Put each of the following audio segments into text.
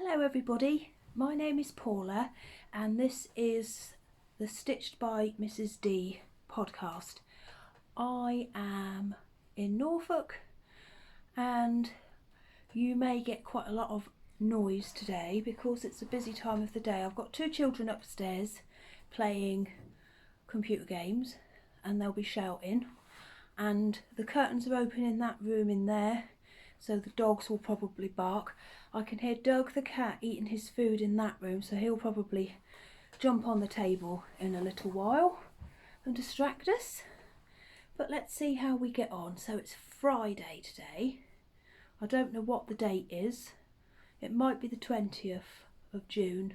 Hello everybody, my name is Paula and this is the Stitched by Mrs D podcast. I am in Norfolk and you may get quite a lot of noise today because it's a busy time of the day. I've got two children upstairs playing computer games and they'll be shouting, and the curtains are open in that room in there, so the dogs will probably bark. I can hear Doug the cat eating his food in that room, so he'll probably jump on the table in a little while and distract us. But let's see how we get on. So it's Friday today. I don't know what the date is. It might be the 20th of June.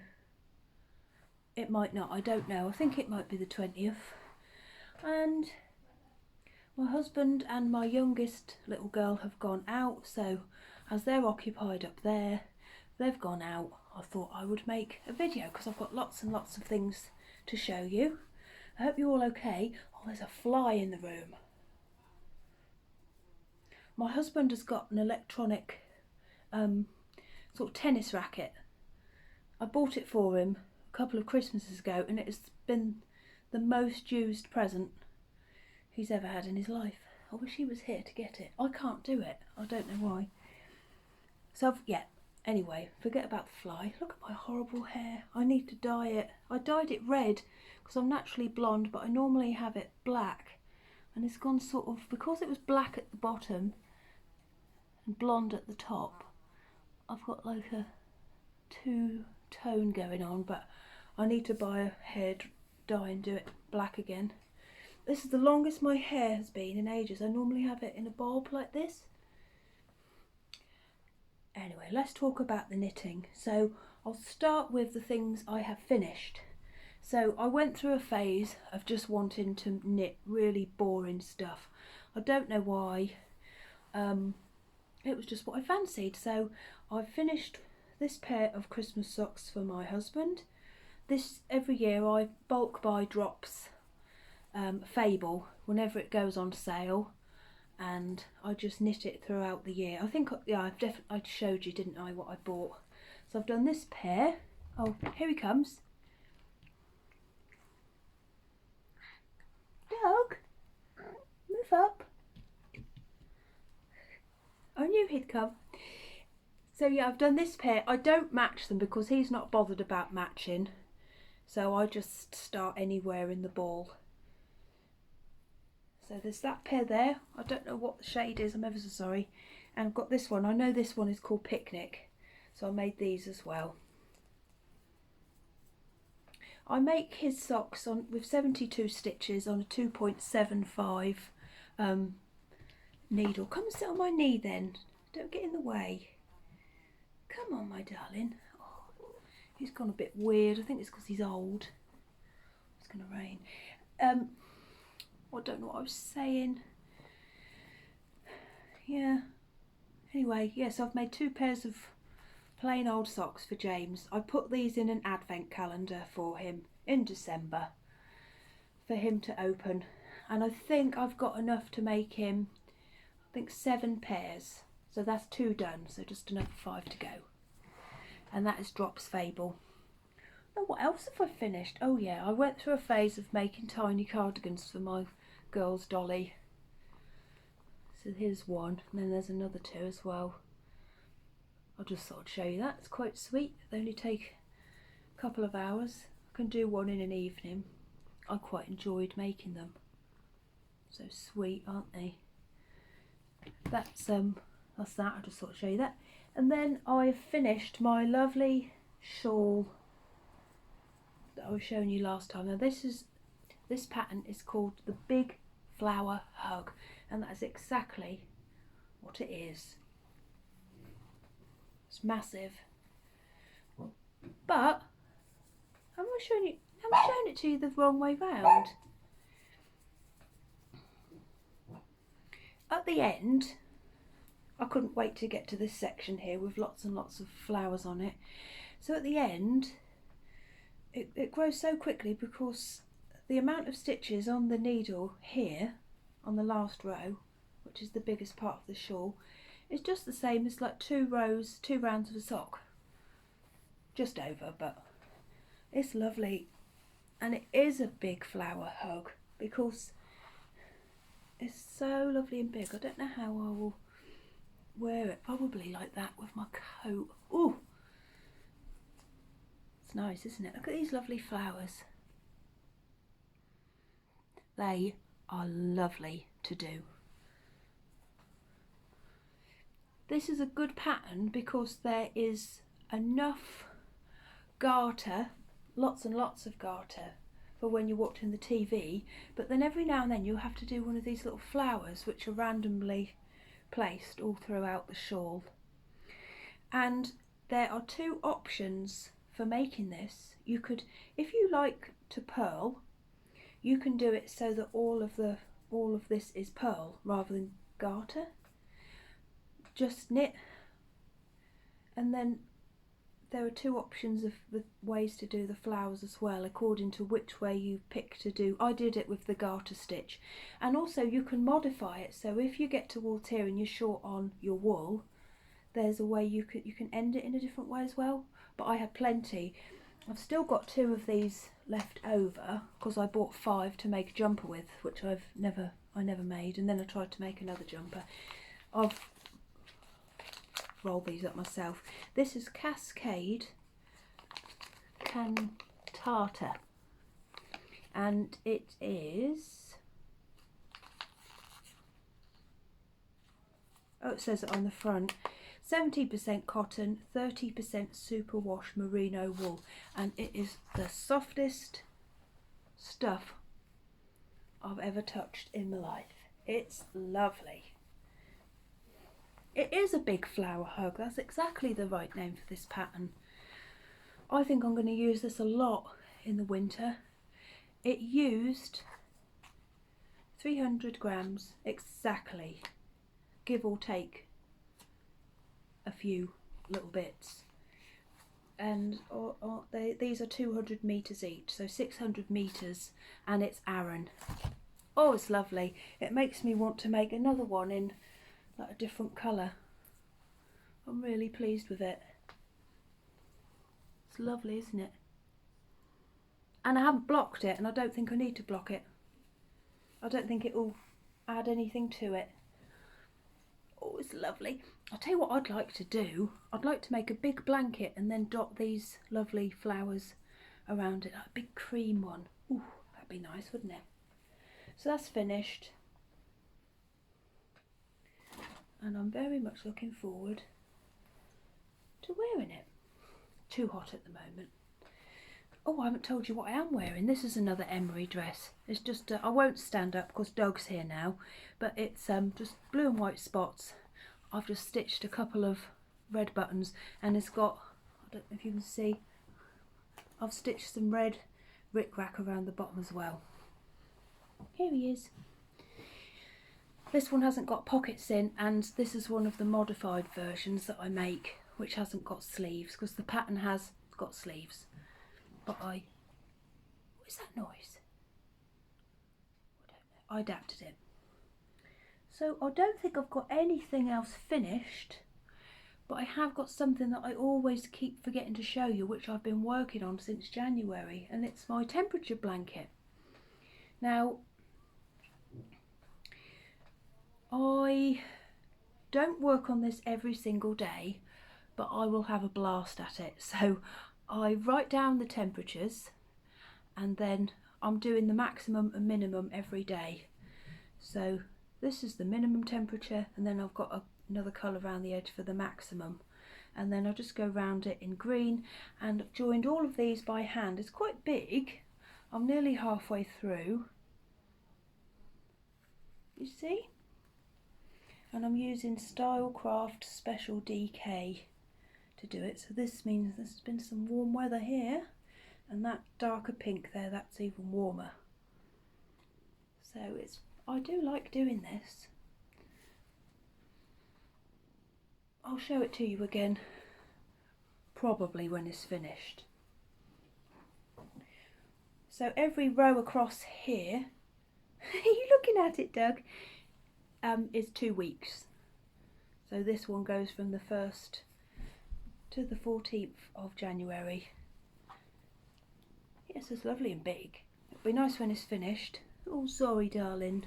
It might not, I don't know. I think it might be the 20th. And my husband and my youngest little girl have gone out, so as they're occupied up there, they've gone out. I thought I would make a video because I've got lots and lots of things to show you. I hope you're all okay. Oh, there's a fly in the room. My husband has got an electronic sort of tennis racket. I bought it for him a couple of Christmases ago and it has been the most used present he's ever had in his life. I wish he was here to get it. I can't do it. I don't know why. So yeah, anyway, forget about the fly. Look at my horrible hair. I need to dye it. I dyed it red because I'm naturally blonde, but I normally have it black. And it's gone sort of, because it was black at the bottom and blonde at the top, I've got like a two-tone going on, but I need to buy a hair dye and do it black again. This is the longest my hair has been in ages. I normally have it in a bob like this. Anyway, let's talk about the knitting. So I'll start with the things I have finished. So I went through a phase of just wanting to knit really boring stuff. I don't know why. It was just what I fancied. So I've finished this pair of Christmas socks for my husband. This, every year I bulk buy drops Fable whenever it goes on sale, and I just knit it throughout the year. I think, yeah, I showed you, didn't I, what I bought. So I've done this pair. Oh, here he comes. Doug, move up. I knew he'd come. So yeah, I've done this pair. I don't match them because he's not bothered about matching, so I just start anywhere in the ball. So there's that pair there. I don't know what the shade is, I'm ever so sorry. And I've got this one. I know this one is called Picnic, so I made these as well. I make his socks on with 72 stitches on a 2.75 needle. Come and sit on my knee then. Don't get in the way. Come on, my darling. Oh, he's gone a bit weird. I think it's because he's old. It's going to rain. I don't know what I was saying. Yeah. Anyway, yes, I've made two pairs of plain old socks for James. I put these in an advent calendar for him in December for him to open. And I think I've got enough to make him, I think, 7 pairs. So that's 2 done, so just another 5 to go. And that is Drops Fable. Now, what else have I finished? Oh yeah, I went through a phase of making tiny cardigans for my girl's dolly. So here's one, and then there's another 2 as well. I just thought I'd show you that. It's quite sweet. They only take a couple of hours. I can do one in an evening. I quite enjoyed making them. So sweet, aren't they? That's that. I just thought I'd show you that. And then I've finished my lovely shawl that I was showing you last time. Now this pattern is called the Big Flower Hug, and that is exactly what it is. It's massive. But am I showing it to you the wrong way round? At the end, I couldn't wait to get to this section here with lots and lots of flowers on it. So at the end, it grows so quickly because the amount of stitches on the needle here, on the last row, which is the biggest part of the shawl, is just the same as like 2 rounds of a sock. just over, but it's lovely. And it is a big flower hug because it's so lovely and big. I don't know how I will wear it, probably like that with my coat. Oh, it's nice, isn't it? Look at these lovely flowers. They are lovely to do. This is a good pattern because there is enough garter, lots and lots of garter for when you're watching the TV, but then every now and then you'll have to do one of these little flowers which are randomly placed all throughout the shawl. And there are two options for making this. You could, if you like to purl, you can do it so that all of this is purl rather than garter. Just knit, and then there are two options of the ways to do the flowers as well, according to which way you pick to do. I did it with the garter stitch, and also you can modify it, so if you get towards here and you're short on your wool, there's a way you can end it in a different way as well. But I had plenty. I've still got 2 of these left over because I bought 5 to make a jumper with, which I never made, and then I tried to make another jumper. I've rolled these up myself. This is Cascade Cantata, and it is, oh, it says it on the front, 70% cotton, 30% superwash merino wool, and it is the softest stuff I've ever touched in my life. It's lovely. It is a big flower hug. That's exactly the right name for this pattern. I think I'm going to use this a lot in the winter. It used 300 grams exactly, give or take a few little bits. And these are 200 meters each, so 600 meters, and it's Aran. Oh, it's lovely. It makes me want to make another one in like a different colour. I'm really pleased with it. It's lovely, isn't it? And I haven't blocked it, and I don't think I need to block it. I don't think it will add anything to it. Oh, it's lovely. I'll tell you what I'd like to do. I'd like to make a big blanket and then dot these lovely flowers around it, like a big cream one. Ooh, that'd be nice, wouldn't it? So that's finished. And I'm very much looking forward to wearing it. Too hot at the moment. Oh, I haven't told you what I am wearing. This is another emery dress. It's just, I won't stand up because Doug's here now, but it's just blue and white spots. I've just stitched a couple of red buttons, and it's got, I don't know if you can see, I've stitched some red rickrack around the bottom as well. Here he is. This one hasn't got pockets in, and this is one of the modified versions that I make, which hasn't got sleeves, because the pattern has got sleeves. But what is that noise? I don't know. I adapted it. So I don't think I've got anything else finished, but I have got something that I always keep forgetting to show you, which I've been working on since January, and it's my temperature blanket. Now, I don't work on this every single day, but I will have a blast at it. So I write down the temperatures, and then I'm doing the maximum and minimum every day. So this is the minimum temperature, and then I've got another colour around the edge for the maximum, and then I'll just go round it in green, and I've joined all of these by hand. It's quite big. I'm nearly halfway through, you see, and I'm using Stylecraft Special DK to do it. So this means there's been some warm weather here, and that darker pink there, that's even warmer. So I do like doing this. I'll show it to you again probably when it's finished. So every row across here, are you looking at it, Doug, is 2 weeks. So this one goes from the 1st to the 14th of January. Yes, it's lovely and big. It'll be nice when it's finished. Oh, sorry, darling.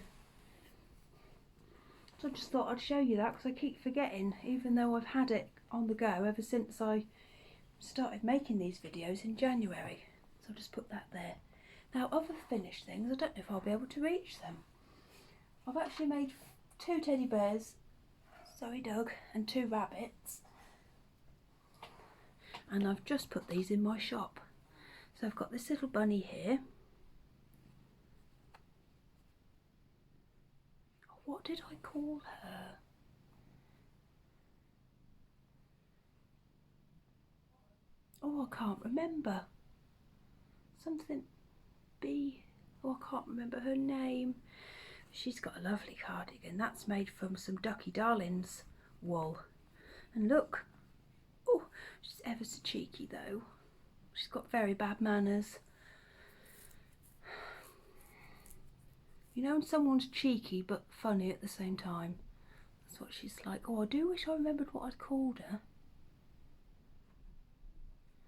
So I just thought I'd show you that because I keep forgetting, even though I've had it on the go ever since I started making these videos in January. So I'll just put that there. Now, other finished things, I don't know if I'll be able to reach them. I've actually made 2 teddy bears, sorry Doug, and 2 rabbits. And I've just put these in my shop. So I've got this little bunny here. What did I call her? Oh, I can't remember. Something B. Oh, I can't remember her name. She's got a lovely cardigan. That's made from some Ducky Darlings wool. And look. Oh, she's ever so cheeky though. She's got very bad manners. You know when someone's cheeky but funny at the same time? That's what she's like. Oh, I do wish I remembered what I'd called her.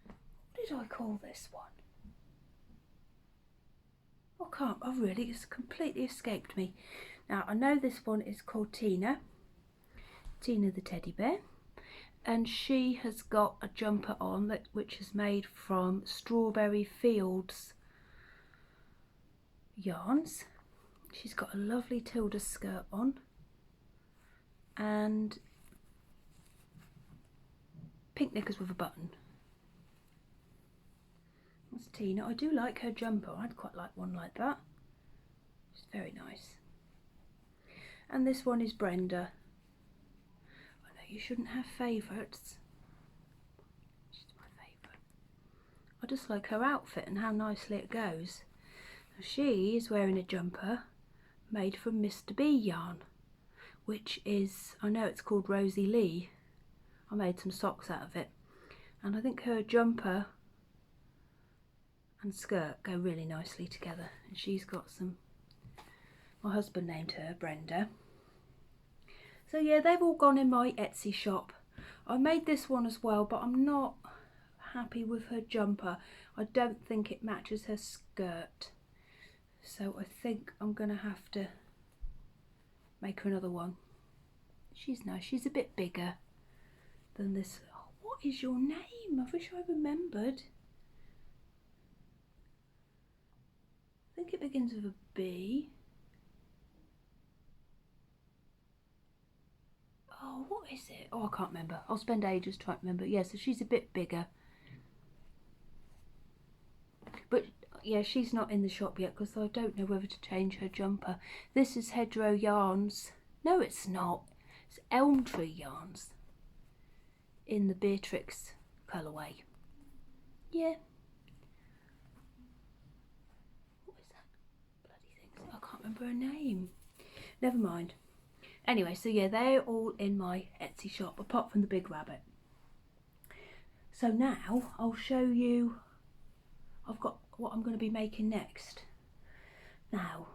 What did I call this one? I can't, it's completely escaped me. Now, I know this one is called Tina. Tina the teddy bear. And she has got a jumper on which is made from Strawberry Fields yarns. She's got a lovely Tilda skirt on. And pink knickers with a button. That's Tina. I do like her jumper. I'd quite like one like that. It's very nice. And this one is Brenda. I know you shouldn't have favourites. She's my favourite. I just like her outfit and how nicely it goes. She is wearing a jumper made from Mr. B yarn, which is, I know it's called Rosie Lee. I made some socks out of it. And I think her jumper and skirt go really nicely together. And she's got some, my husband named her Brenda. So yeah, they've all gone in my Etsy shop. I made this one as well, but I'm not happy with her jumper. I don't think it matches her skirt. So I think I'm gonna have to make her another one. She's nice, she's a bit bigger than this. Oh, what is your name? I wish I remembered. I think it begins with a B. Oh, what is it? Oh, I can't remember. I'll spend ages trying to remember. Yeah, so she's a bit bigger. But yeah, she's not in the shop yet because I don't know whether to change her jumper. This is Hedgerow Yarns. No, it's not. It's Elm Tree Yarns in the Beatrix colourway. Yeah. What is that bloody thing? I can't remember her name. Never mind. Anyway, so yeah, they're all in my Etsy shop, apart from the big rabbit. So now I'll show you, I've got what I'm going to be making next. Now,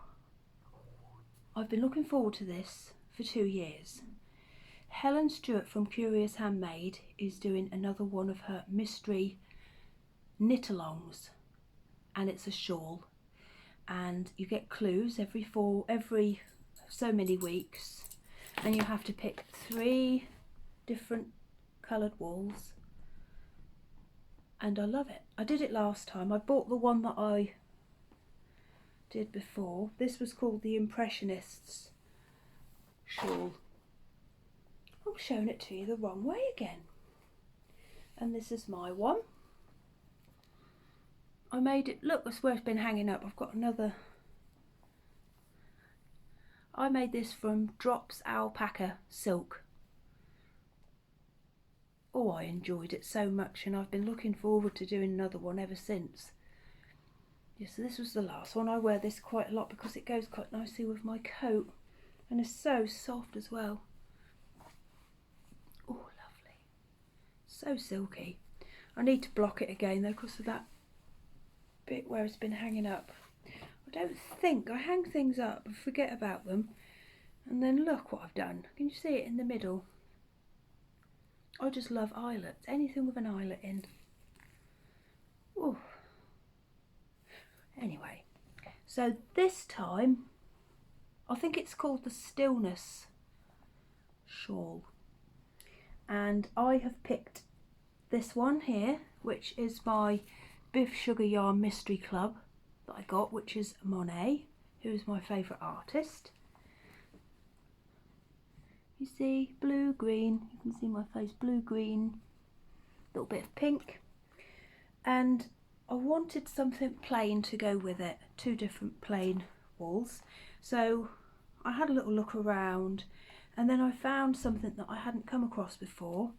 I've been looking forward to this for 2 years. Helen Stewart from Curious Handmade is doing another one of her mystery knit-alongs, and it's a shawl. And you get clues every so many weeks. And you have to pick 3 different coloured wools. And I love it. I did it last time. I bought the one that I did before. This was called the Impressionists shawl. I'm showing it to you the wrong way again. And this is my one. I made it, look, that's where it's been hanging up. I've got another. I made this from Drops Alpaca Silk. Oh, I enjoyed it so much and I've been looking forward to doing another one ever since. Yeah, so this was the last one. I wear this quite a lot because it goes quite nicely with my coat and it's so soft as well. Oh, lovely. So silky. I need to block it again though because of that bit where it's been hanging up. I don't think I hang things up and forget about them, and then look what I've done. Can you see it in the middle? I just love eyelets, anything with an eyelet in. Ooh. Anyway, so this time I think it's called the Stillness shawl, and I have picked this one here, which is my Biff Sugar Yarn Mystery Club that I got, which is Monet, who is my favourite artist. You see, blue, green, you can see my face, blue, green, little bit of pink, and I wanted something plain to go with it, 2 different plain wools. So I had a little look around, and then I found something that I hadn't come across before.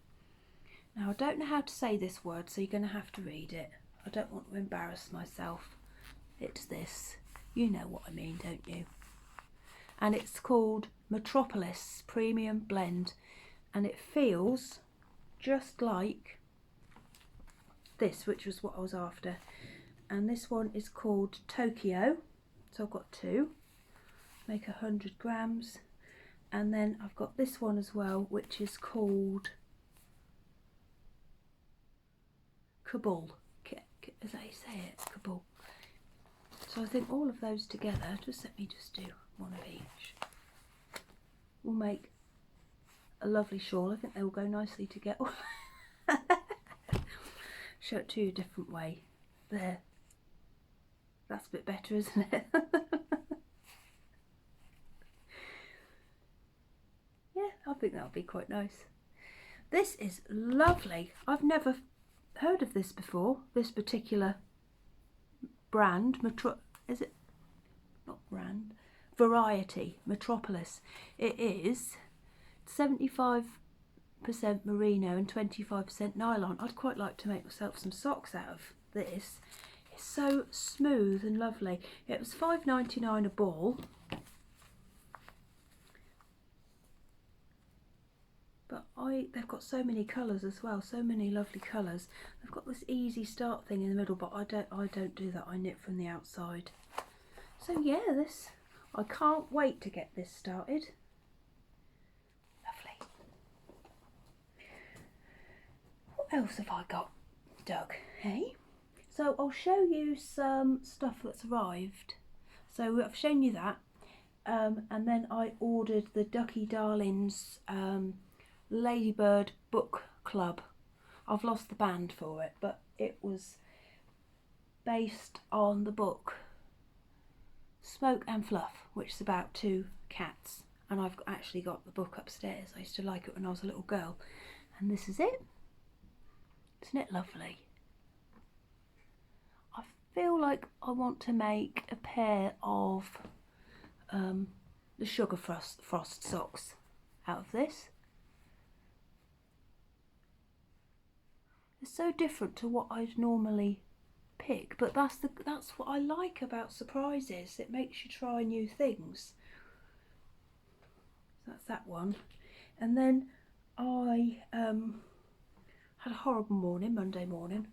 Now I don't know how to say this word, so you're going to have to read it. I don't want to embarrass myself. It's this. You know what I mean, don't you? And it's called Metropolis Premium Blend, and it feels just like this, which was what I was after. And this one is called Tokyo, so I've got 2, make 100 grams. And then I've got this one as well, which is called Kabul, as I say it, Kabul. So I think all of those together, let me do one of each, will make a lovely shawl. I think they will go nicely together. Show it to you a different way. There. That's a bit better, isn't it? Yeah, I think that'll be quite nice. This is lovely. I've never heard of this before, this particular brand. Is it not brand? Variety, Metropolis. It is 75% merino and 25% nylon. I'd quite like to make myself some socks out of this. It's so smooth and lovely. It was $5.99 a ball, but they've got so many colours as well, so many lovely colours. They've got this easy start thing in the middle, but I don't do that. I knit from the outside. So yeah, I can't wait to get this started. Lovely. What else have I got, Doug? Hey? So I'll show you some stuff that's arrived. So I've shown you that. And then I ordered the Ducky Darlings Ladybird book club. I've lost the band for it, but it was based on the book Smoke and Fluff, which is about 2 cats, and I've actually got the book upstairs. I used to like it when I was a little girl, and this is it. Isn't it lovely? I feel like I want to make a pair of the Sugar Frost socks out of this. It's so different to what I'd normally pick, but that's what I like about surprises. It makes you try new things. So that's that one. And then I had a horrible morning, Monday morning,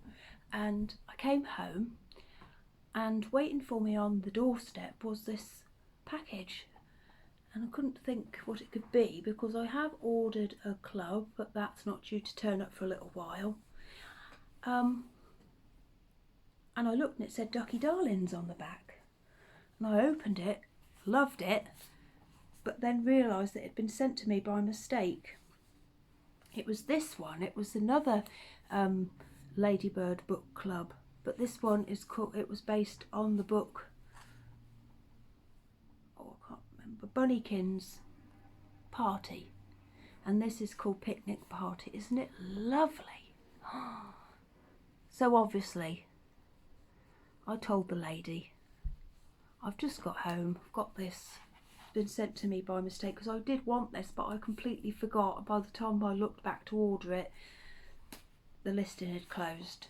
and I came home, and waiting for me on the doorstep was this package, and I couldn't think what it could be because I have ordered a club, but that's not due to turn up for a little while. And I looked and it said Ducky Darlings on the back, and I opened it, loved it, but then realised that it had been sent to me by mistake. It was this one. It was another Ladybird book club, but this one is called, it was based on the book, oh I can't remember, Bunnykins Party, and this is called Picnic Party. Isn't it lovely? So obviously I told the lady, I've just got home, I've got this, it's been sent to me by mistake, because I did want this but I completely forgot. By the time I looked back to order it, the listing had closed.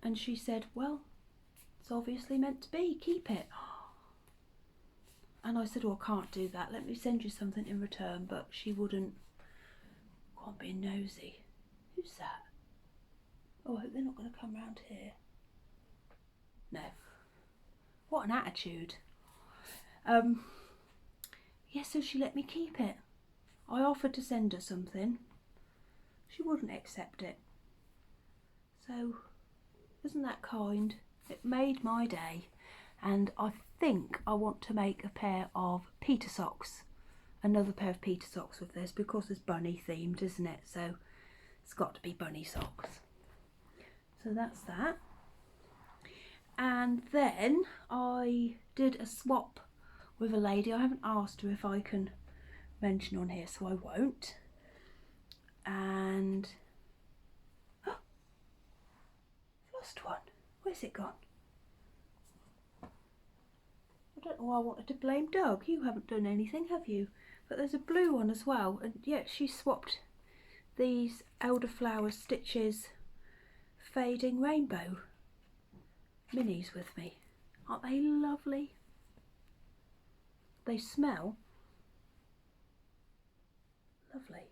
And she said, well, it's obviously meant to be, keep it. And I said, oh, I can't do that, let me send you something in return, but she wouldn't. God, being nosy. Who's that? Oh, I hope they're not going to come round here. No. What an attitude. Yeah, so she let me keep it. I offered to send her something. she wouldn't accept it. So isn't that kind? It made my day. And I think I want to make a pair of Peter socks, another pair of Peter socks with this, because it's bunny themed, isn't it? So it's got to be bunny socks. So that's that. And then I did a swap with a lady. I haven't asked her if I can mention on here, so I won't. And I've lost one. Where's it gone? I don't know why I wanted to blame Doug. You haven't done anything, have you? But there's a blue one as well, and yet she swapped these elderflower stitches fading rainbow minis with me. Aren't they lovely? They smell lovely.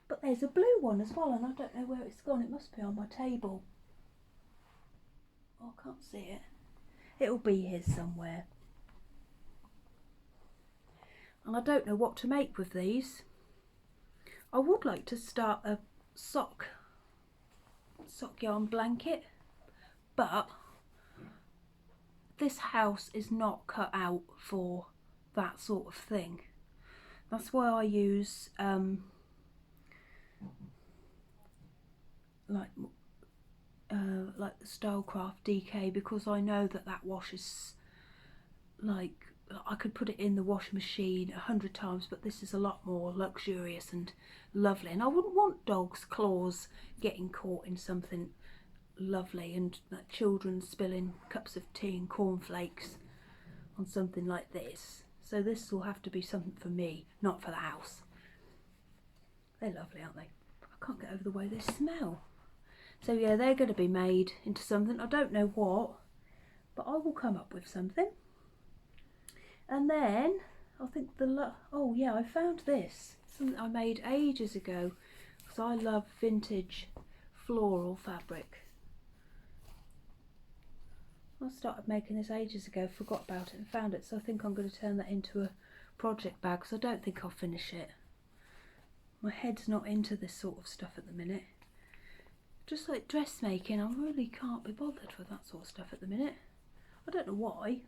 But there's a blue one as well, and I don't know where it's gone. It must be on my table. Oh, I can't see it. It'll be here somewhere. And I don't know what to make with these. I would like to start a sock yarn blanket, but this house is not cut out for that sort of thing. That's why I use like the Stylecraft DK, because I know that washes, like, I could put it in the washing machine 100 times, but this is a lot more luxurious and lovely, and I wouldn't want dogs' claws getting caught in something lovely, and children spilling cups of tea and cornflakes on something like this. So this will have to be something for me, not for the house. They're lovely, aren't they? I can't get over the way they smell. So yeah, they're going to be made into something. I don't know what, but I will come up with something. And then I think oh yeah, I found this, something I made ages ago, because I love vintage floral fabric. I started making this ages ago, forgot about it and found it, so I think I'm going to turn that into a project bag, because I don't think I'll finish it. My head's not into this sort of stuff at the minute. Just like dressmaking, I really can't be bothered with that sort of stuff at the minute. I don't know why.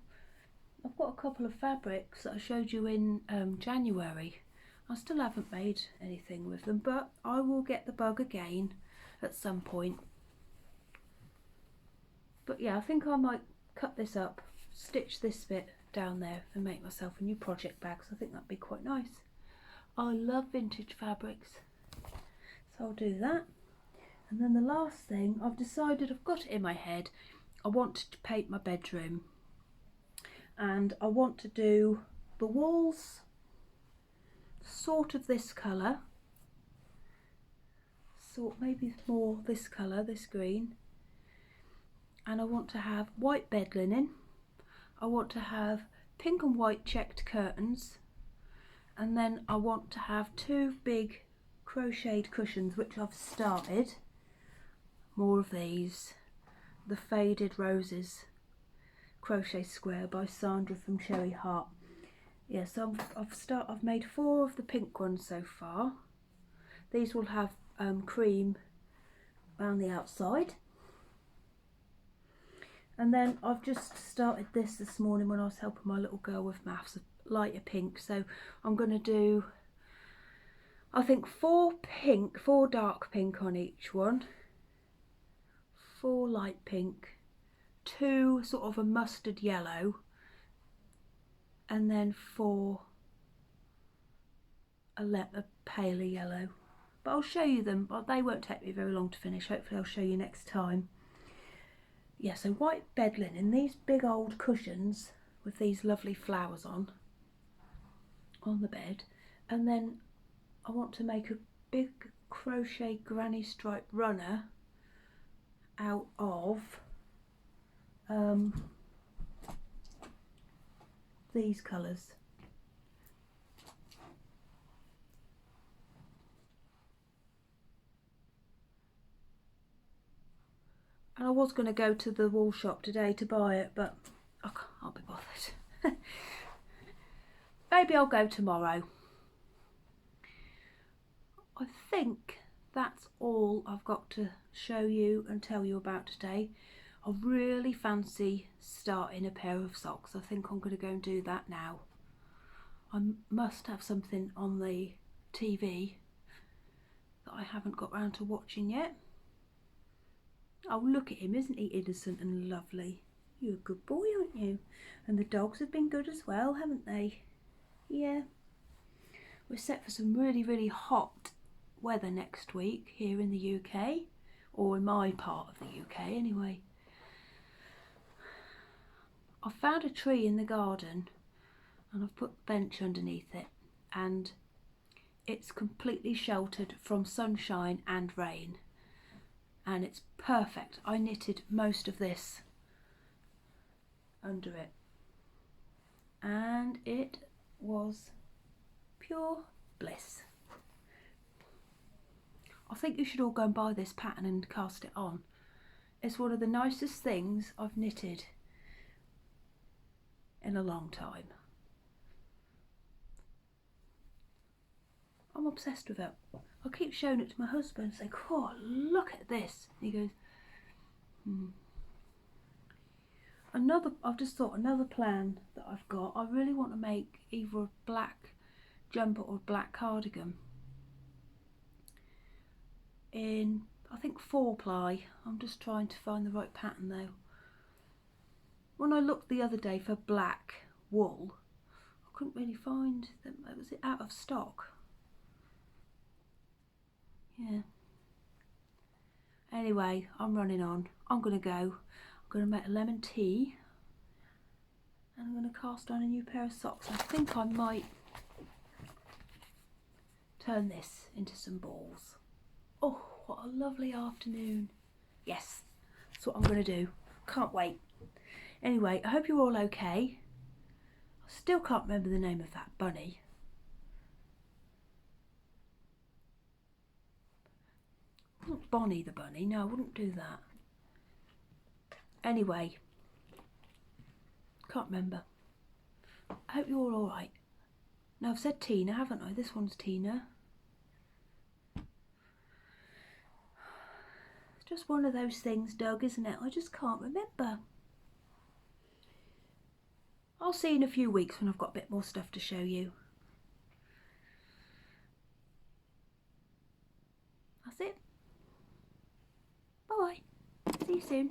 I've got a couple of fabrics that I showed you in January. I still haven't made anything with them, but I will get the bug again at some point. But yeah, I think I might cut this up, stitch this bit down there and make myself a new project bag, so I think that'd be quite nice. I love vintage fabrics, so I'll do that. And then the last thing, I've decided, I've got it in my head, I want to paint my bedroom, and I want to do the walls sort of this colour, sort maybe more this colour, this green, and I want to have white bed linen. I want to have pink and white checked curtains, and then I want to have 2 big crocheted cushions, which I've started. More of these, the Faded Roses crochet square by Sandra from Cherry Heart. Yeah, so I've made 4 of the pink ones so far. These will have cream around the outside. And then I've just started this morning when I was helping my little girl with maths, a lighter pink. So I'm going to do, I think, 4 dark pink on each one, 4 light pink, 2 sort of a mustard yellow, and then 4 a paler yellow. But I'll show you them, but they won't take me very long to finish. Hopefully I'll show you next time. Yeah, so white bed linen, these big old cushions with these lovely flowers on the bed, and then I want to make a big crochet granny stripe runner out of these colours. And I was going to go to the wall shop today to buy it, but I can't be bothered. Maybe I'll go tomorrow. I think that's all I've got to show you and tell you about today. I really fancy starting a pair of socks. I think I'm going to go and do that now. I must have something on the TV that I haven't got round to watching yet. Oh, look at him, isn't he innocent and lovely? You're a good boy, aren't you? And the dogs have been good as well, haven't they? Yeah. We're set for some really, really hot weather next week here in the UK, or in my part of the UK anyway. I found a tree in the garden and I've put a bench underneath it, and it's completely sheltered from sunshine and rain, and it's perfect. I knitted most of this under it and it was pure bliss. I think you should all go and buy this pattern and cast it on. It's one of the nicest things I've knitted in a long time. I'm obsessed with it. I keep showing it to my husband, saying, "Oh, look at this." And he goes, I've just thought another plan that I've got. I really want to make either a black jumper or a black cardigan in, I think, 4-ply. I'm just trying to find the right pattern though. When I looked the other day for black wool, I couldn't really find them. Was it out of stock? Yeah. Anyway, I'm running on. I'm going to go. I'm going to make a lemon tea and I'm going to cast on a new pair of socks. I think I might turn this into some balls. Oh, what a lovely afternoon. Yes, that's what I'm going to do. Can't wait. Anyway, I hope you're all okay. I still can't remember the name of that bunny. Not Bonnie the bunny. No, I wouldn't do that. Anyway, can't remember. I hope you're all alright. Now, I've said Tina, haven't I? This one's Tina. It's just one of those things, Doug, isn't it? I just can't remember. I'll see you in a few weeks when I've got a bit more stuff to show you. That's it. Bye-bye. See you soon.